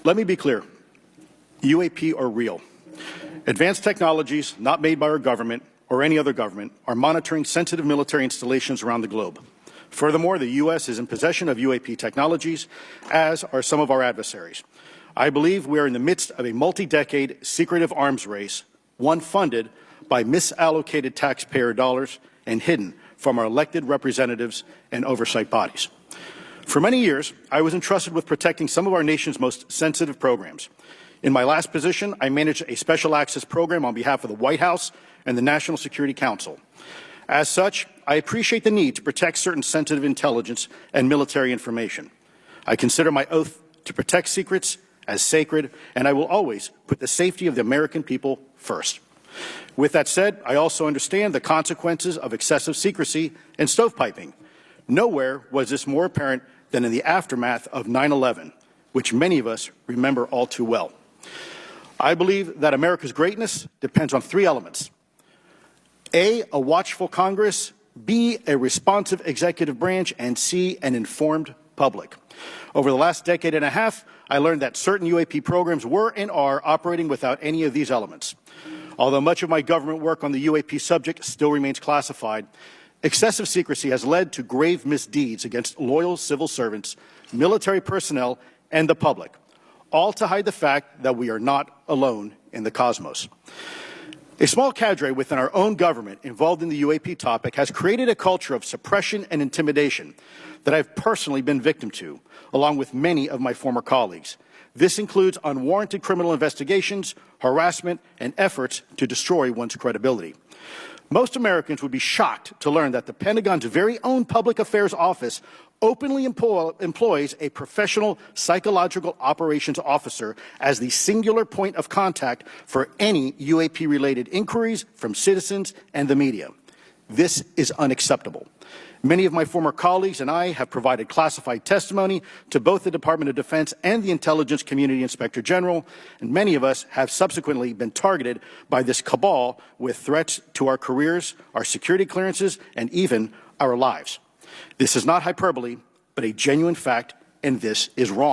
Let me be clear. UAP are real. Advanced technologies not made by our government or any other government are monitoring sensitive military installations around the globe. Furthermore, the U.S. is in possession of UAP technologies, as are some of our adversaries. I believe we are in the midst of a multi-decade secretive arms race, one funded by misallocated taxpayer dollars and hidden from our elected representatives and oversight bodies. For many years, I was entrusted with protecting some of our nation's most sensitive programs. In my last position, I managed a special access program on behalf of the White House and the National Security Council. As such, I appreciate the need to protect certain sensitive intelligence and military information. I consider my oath to protect secrets as sacred, and I will always put the safety of the American people first. With that said, I also understand the consequences of excessive secrecy and stovepiping. Nowhere was this more apparent than in the aftermath of 9/11, which many of us remember all too well. I believe that America's greatness depends on three elements. A watchful Congress, B, a responsive executive branch, and C, an informed public. Over the last decade and a half, I learned that certain UAP programs were and are operating without any of these elements. Although much of my government work on the UAP subject still remains classified, excessive secrecy has led to grave misdeeds against loyal civil servants, military personnel, and the public, all to hide the fact that we are not alone in the cosmos. A small cadre within our own government involved in the UAP topic has created a culture of suppression and intimidation that I've personally been victim to, along with many of my former colleagues. This includes unwarranted criminal investigations, harassment, and efforts to destroy one's credibility. Most Americans would be shocked to learn that the Pentagon's very own Public Affairs Office openly employs a professional psychological operations officer as the singular point of contact for any UAP-related inquiries from citizens and the media. This is unacceptable. Many of my former colleagues and I have provided classified testimony to both the Department of Defense and the Intelligence Community Inspector General, and many of us have subsequently been targeted by this cabal with threats to our careers, our security clearances, and even our lives. This is not hyperbole, but a genuine fact, and this is wrong.